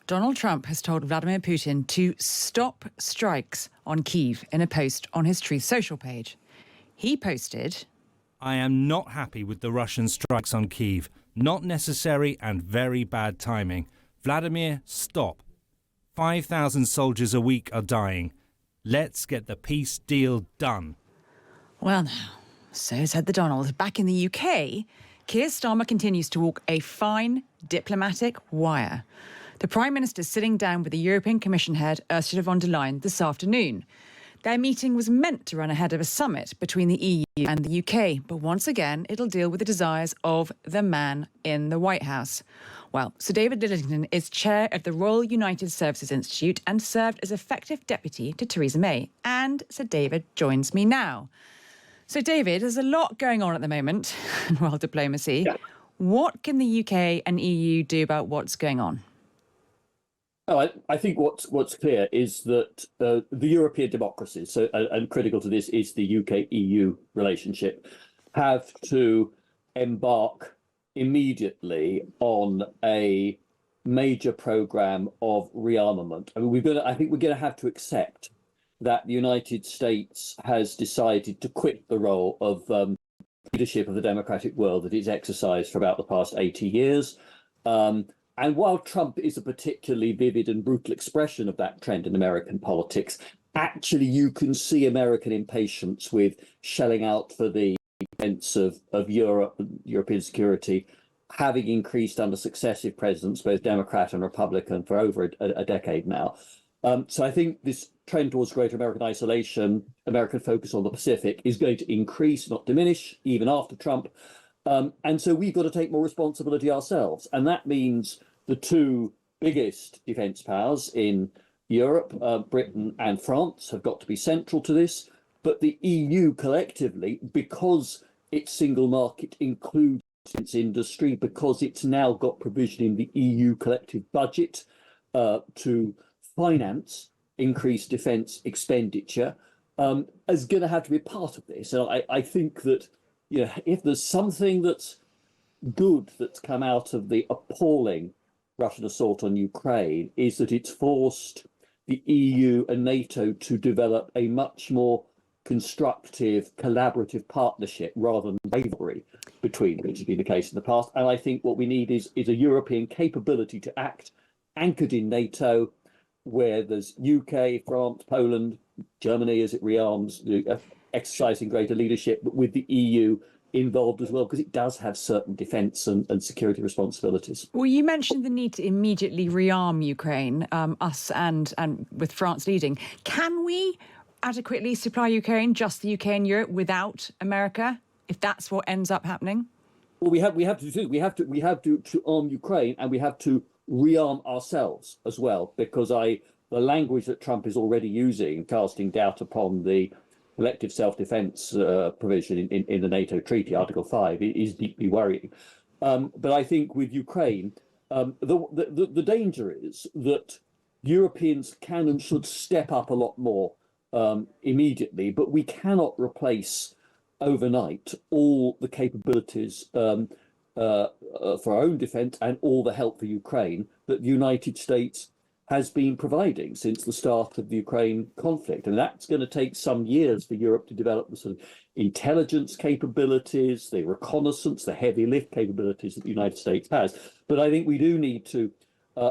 Donald Trump has told Vladimir Putin to stop strikes on Kyiv in a post on his Truth Social page. He posted, "I am not happy with the Russian strikes on Kyiv. Not necessary and very bad timing. Vladimir, stop. 5,000 soldiers a week are dying. Let's get the peace deal done." Well now, so said the Donald. Back in the UK, Keir Starmer continues to walk a fine diplomatic wire. The Prime Minister's sitting down with the European Commission head Ursula von der Leyen this afternoon. Their meeting was meant to run ahead of a summit between the EU and the UK, but once again, it'll deal with the desires of the man in the White House. Well, Sir David Lidington is chair of the Royal United Services Institute and served as effective deputy to Theresa May. And Sir David joins me now. So, David, there's a lot going on at the moment in world diplomacy. Yeah. What can the UK and EU do about what's going on? Oh, I think what's clear is that the European democracies, and critical to this is the UK-EU relationship, have to embark immediately on a major programme of rearmament. I mean, I think we're going to have to accept that the United States has decided to quit the role of leadership of the democratic world that it's exercised for about the past 80 years. And while Trump is a particularly vivid and brutal expression of that trend in American politics, actually you can see American impatience with shelling out for the defense of Europe and European security, having increased under successive presidents, both Democrat and Republican, for over a decade now. So I think this trend towards greater American isolation, American focus on the Pacific, is going to increase, not diminish, even after Trump. And so we've got to take more responsibility ourselves. And that means the two biggest defence powers in Europe, Britain and France, have got to be central to this. But the EU collectively, because its single market includes its industry, because it's now got provision in the EU collective budget to finance increased defence expenditure, is going to have to be part of this. And I think that, you know, if there's something that's good that's come out of the appalling Russian assault on Ukraine, is that it's forced the EU and NATO to develop a much more constructive, collaborative partnership rather than rivalry between them, which has been the case in the past. And I think what we need is a European capability to act anchored in NATO, where there's UK, France, Poland, Germany as it rearms, exercising greater leadership, but with the EU involved as well, because it does have certain defence and security responsibilities. Well, you mentioned the need to immediately rearm Ukraine, us and with France leading. Can we adequately supply Ukraine, just the UK and Europe, without America, if that's what ends up happening? Well, we have to arm Ukraine, and we have to rearm ourselves as well, because the language that Trump is already using, casting doubt upon the collective self-defense provision in the NATO treaty, Article 5, is deeply worrying. But I think with Ukraine, the danger is that Europeans can and should step up a lot more immediately, but we cannot replace overnight all the capabilities for our own defence and all the help for Ukraine that the United States has been providing since the start of the Ukraine conflict. And that's going to take some years for Europe to develop the sort of intelligence capabilities, the reconnaissance, the heavy lift capabilities that the United States has. But I think we do need to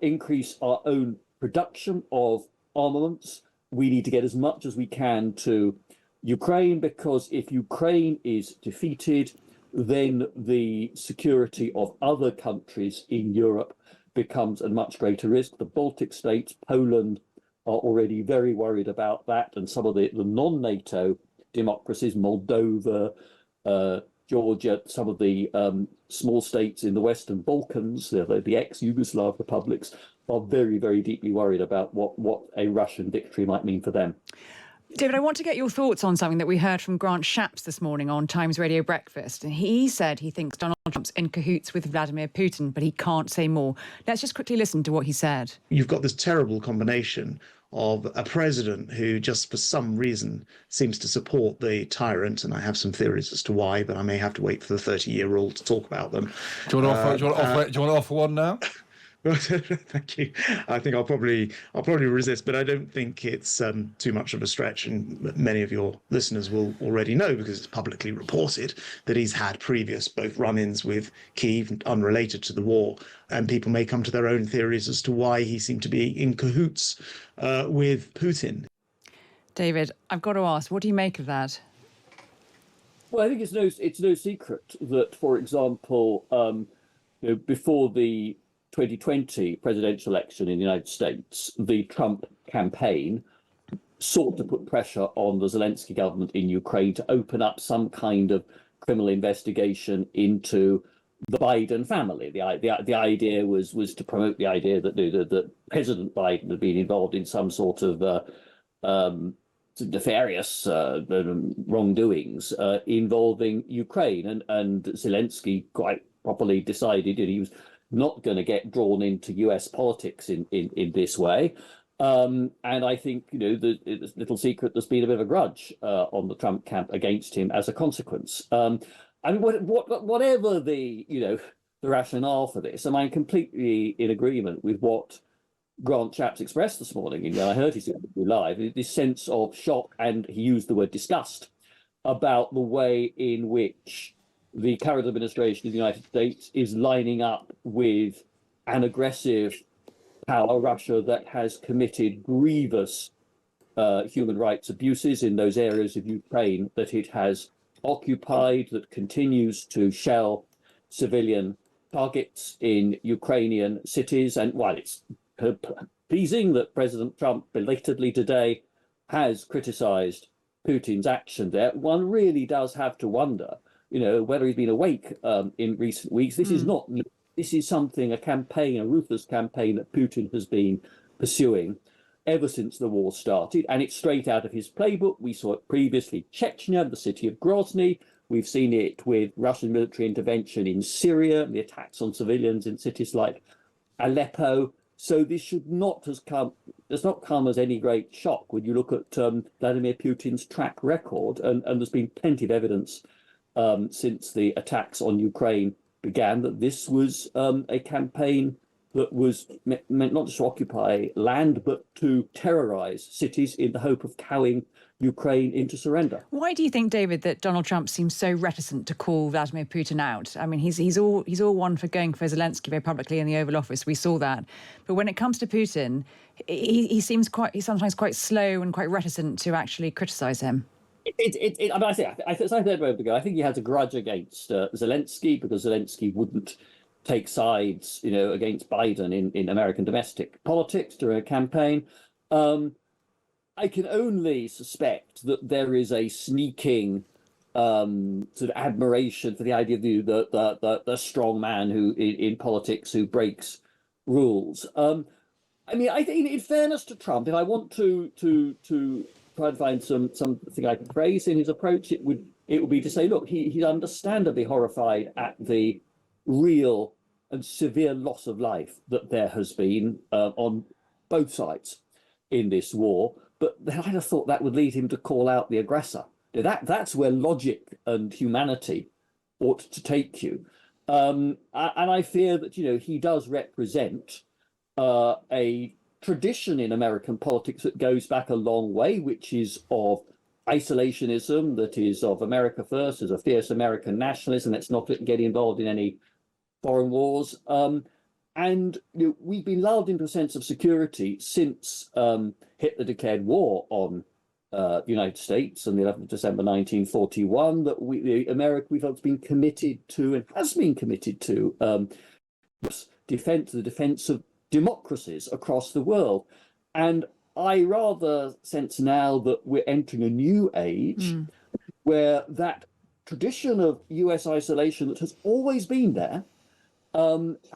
increase our own production of armaments. We need to get as much as we can to Ukraine, because if Ukraine is defeated, then the security of other countries in Europe becomes a much greater risk. The Baltic states, Poland, are already very worried about that, and some of the non-NATO democracies, Moldova, Georgia, some of the small states in the Western Balkans, the ex-Yugoslav republics, are very, very deeply worried about what a Russian victory might mean for them. David, I want to get your thoughts on something that we heard from Grant Shapps this morning on Times Radio Breakfast. And he said he thinks Donald Trump's in cahoots with Vladimir Putin, but he can't say more. Let's just quickly listen to what he said. You've got this terrible combination of a president who just for some reason seems to support the tyrant, and I have some theories as to why, but I may have to wait for the 30-year rule to talk about them. Do you want to offer one now? Thank you. I think I'll probably resist, but I don't think it's too much of a stretch, and many of your listeners will already know because it's publicly reported that he's had previous both run-ins with Kyiv unrelated to the war, and people may come to their own theories as to why he seemed to be in cahoots with Putin. David, I've got to ask, what do you make of that? Well, I think it's no secret that, for example, before the 2020 presidential election in the United States, the Trump campaign sought to put pressure on the Zelensky government in Ukraine to open up some kind of criminal investigation into the Biden family. The idea was to promote the idea that President Biden had been involved in some sort of nefarious wrongdoings involving Ukraine, and Zelensky quite properly decided that he was not going to get drawn into US politics in this way. And I think, it's little secret, there's been a bit of a grudge on the Trump camp against him as a consequence. I mean, whatever the rationale for this, I'm completely in agreement with what Grant Shapps expressed this morning. I heard his interview live, this sense of shock, and he used the word disgust, about the way in which the current administration of the United States is lining up with an aggressive power, Russia, that has committed grievous human rights abuses in those areas of Ukraine that it has occupied, that continues to shell civilian targets in Ukrainian cities. And while it's pleasing that President Trump belatedly today has criticized Putin's action there, one really does have to wonder whether he's been awake in recent weeks. This is something, a campaign, a ruthless campaign that Putin has been pursuing ever since the war started, and it's straight out of his playbook. We saw it previously, Chechnya, the city of Grozny. We've seen it with Russian military intervention in Syria, the attacks on civilians in cities like Aleppo. So this should not does not come as any great shock when you look at Vladimir Putin's track record, and there's been plenty of evidence since the attacks on Ukraine began that this was a campaign that was meant not just to occupy land, but to terrorize cities in the hope of cowing Ukraine into surrender. Why do you think, David, that Donald Trump seems so reticent to call Vladimir Putin out? I mean, he's all one for going for Zelensky very publicly in the Oval Office. We saw that. But when it comes to Putin, he's sometimes quite slow and quite reticent to actually criticize him. As I said a moment ago, I think he has a grudge against Zelensky because Zelensky wouldn't take sides, against Biden in American domestic politics during a campaign. I can only suspect that there is a sneaking sort of admiration for the idea of the strong man who in politics who breaks rules. I think in fairness to Trump, if I want to try to find something I can praise in his approach, it would be to say, look, he's understandably horrified at the real and severe loss of life that there has been on both sides in this war. But then I'd have thought that would lead him to call out the aggressor. That's where logic and humanity ought to take you. And I fear that, he does represent a tradition in American politics that goes back a long way, which is of isolationism, that is of America first, as a fierce American nationalism. Let's not get involved in any foreign wars. And we've been lulled into a sense of security since Hitler declared war on the United States on the 11th of December 1941, that America, we felt, has been committed to and has been committed to the defense of democracies across the world. And I rather sense now that we're entering a new age where that tradition of US isolation that has always been there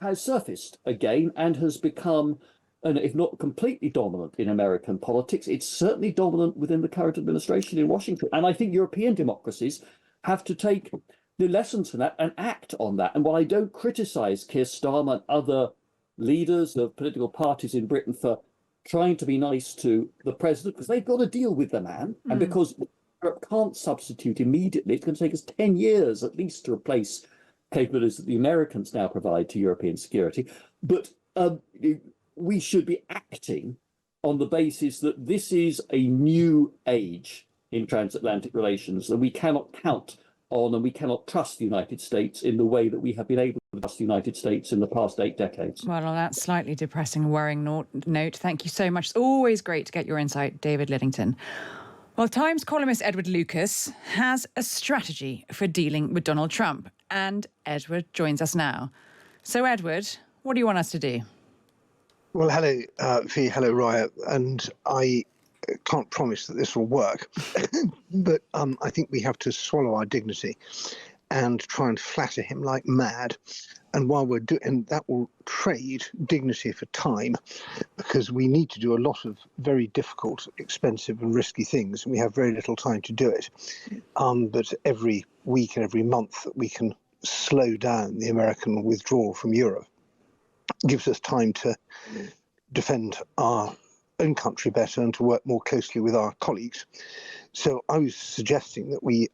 has surfaced again and has become, if not completely dominant in American politics, it's certainly dominant within the current administration in Washington. And I think European democracies have to take the lessons from that and act on that. And while I don't criticize Keir Starmer and other leaders of political parties in Britain for trying to be nice to the president, because they've got to deal with the man, and because Europe can't substitute immediately, it's going to take us 10 years at least to replace capabilities that the Americans now provide to European security. But we should be acting on the basis that this is a new age in transatlantic relations, that we cannot count on and we cannot trust the United States in the way that we have been able to trust the United States in the past 8 decades. Well, on that slightly depressing and worrying note, thank you so much. It's always great to get your insight, David Lidington. Well, Times columnist Edward Lucas has a strategy for dealing with Donald Trump, and Edward joins us now. So, Edward, what do you want us to do? Well, hello, Fee, hello, Raya, and I can't promise that this will work, but I think we have to swallow our dignity and try and flatter him like mad. And while we're doing that, will trade dignity for time, because we need to do a lot of very difficult, expensive and risky things, and we have very little time to do it. But every week and every month that we can slow down the American withdrawal from Europe gives us time to defend our own country better and to work more closely with our colleagues. So I was suggesting that we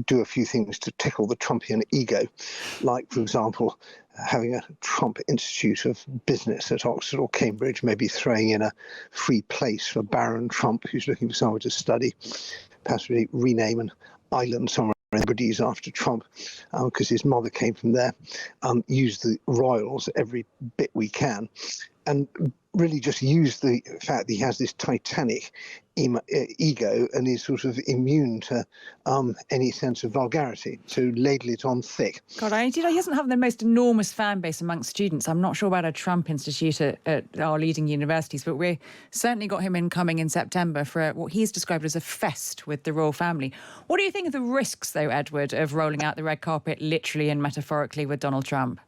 do a few things to tickle the Trumpian ego, like, for example, having a Trump Institute of Business at Oxford or Cambridge, maybe throwing in a free place for Baron Trump, who's looking for somewhere to study, perhaps we rename an island somewhere in the Hebrides after Trump, because his mother came from there, use the royals every bit we can, and really just use the fact that he has this titanic ego and is sort of immune to any sense of vulgarity. So ladle it on thick. God, he doesn't have the most enormous fan base amongst students. I'm not sure about a Trump Institute at our leading universities, but we certainly got him coming in September for what he's described as a fest with the royal family. What do you think of the risks, though, Edward, of rolling out the red carpet literally and metaphorically with Donald Trump?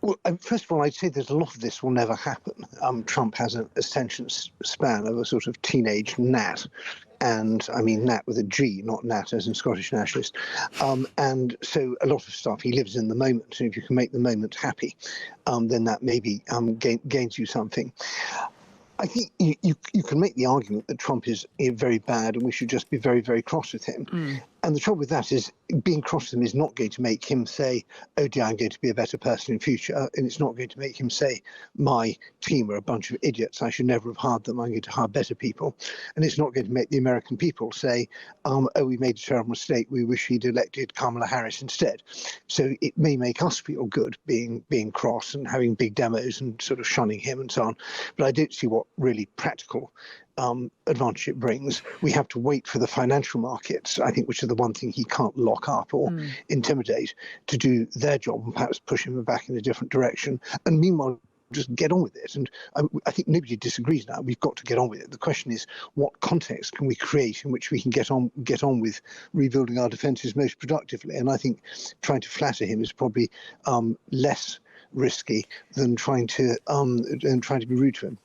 Well, first of all, I'd say that a lot of this will never happen. Trump has an attention span of a sort of teenage gnat, and I mean gnat with a G, not gnat as in Scottish nationalist. And so a lot of stuff, he lives in the moment, and if you can make the moment happy, then that maybe gains you something. I think you can make the argument that Trump is very bad and we should just be very, very cross with him. And the trouble with that is being cross with him is not going to make him say, oh dear, I'm going to be a better person in future. And it's not going to make him say, my team are a bunch of idiots, I should never have hired them, I'm going to hire better people. And it's not going to make the American people say, oh, we made a terrible mistake, we wish he'd elected Kamala Harris instead. So it may make us feel good being cross and having big demos and sort of shunning him and so on. But I don't see what really practical advantage it brings. We have to wait for the financial markets, I think, which are the one thing he can't lock up or intimidate, to do their job and perhaps push him back in a different direction. And meanwhile, just get on with it. And I think nobody disagrees now. We've got to get on with it. The question is, what context can we create in which we can get on with rebuilding our defences most productively? And I think trying to flatter him is probably less risky than trying to be rude to him.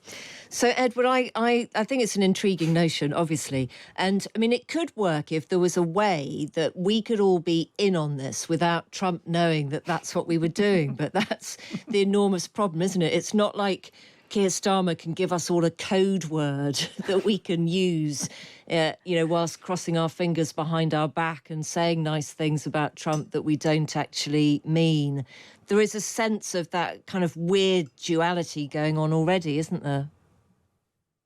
So, Edward, I think it's an intriguing notion, obviously. And, I mean, it could work if there was a way that we could all be in on this without Trump knowing that that's what we were doing. But that's the enormous problem, isn't it? It's not like Keir Starmer can give us all a code word that we can use, whilst crossing our fingers behind our back and saying nice things about Trump that we don't actually mean. There is a sense of that kind of weird duality going on already, isn't there?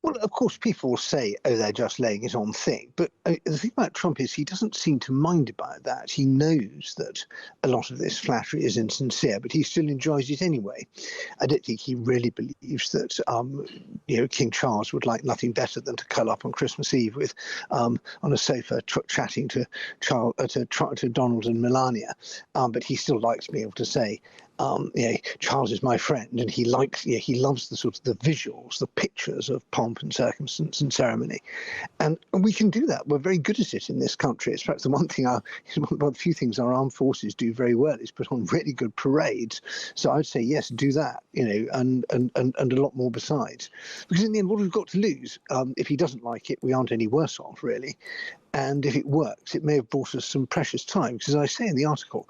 Well, of course, people will say, oh, they're just laying it on thick. But the thing about Trump is he doesn't seem to mind about that. He knows that a lot of this flattery is insincere, but he still enjoys it anyway. I don't think he really believes that, King Charles would like nothing better than to curl up on Christmas Eve with on a sofa chatting to Donald and Melania. But he still likes being able to say, Charles is my friend, and he loves the sort of the visuals, the pictures of pomp and circumstance and ceremony, and we can do that. We're very good at it in this country. It's perhaps the one thing one of the few things our armed forces do very well is put on really good parades. So I'd say yes, do that, and a lot more besides, because in the end, what we've got to lose, if he doesn't like it, we aren't any worse off really. And if it works, it may have brought us some precious time. Because as I say in the article,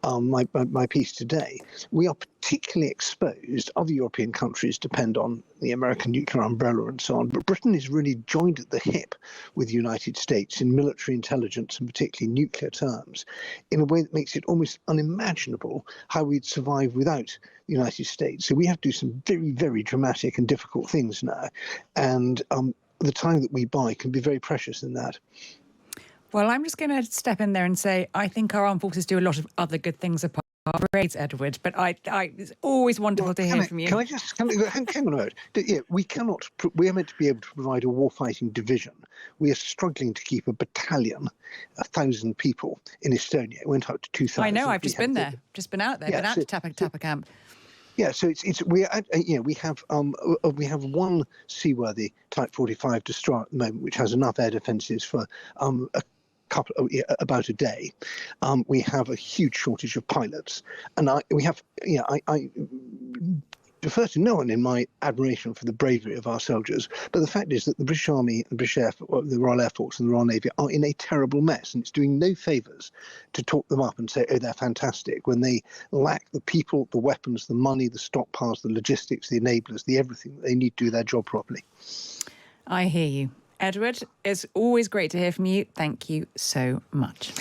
my piece today, we are particularly exposed. Other European countries depend on the American nuclear umbrella and so on. But Britain is really joined at the hip with the United States in military intelligence and particularly nuclear terms in a way that makes it almost unimaginable how we'd survive without the United States. So we have to do some very, very dramatic and difficult things now. And the time that we buy can be very precious in that. Well, I'm just going to step in there and say I think our armed forces do a lot of other good things apart from raids, Edward. But it's always wonderful to hear from you. Can I just hang on a minute? Yeah, we are meant to be able to provide a warfighting division. We are struggling to keep a battalion, 1,000 people in Estonia. It went up to 2,000. I know. I've just been there. Just been out there. Been out to Tapa camp. Yeah, so we have one seaworthy Type 45 destroyer at the moment, which has enough air defences for about a day. We have a huge shortage of pilots, and I defer to no one in my admiration for the bravery of our soldiers, but the fact is that the British Army, the British the Royal Air Force and the Royal Navy are in a terrible mess, and it's doing no favours to talk them up and say, oh, they're fantastic, when they lack the people, the weapons, the money, the stockpiles, the logistics, the enablers, the everything that they need to do their job properly. I hear you. Edward, it's always great to hear from you. Thank you so much.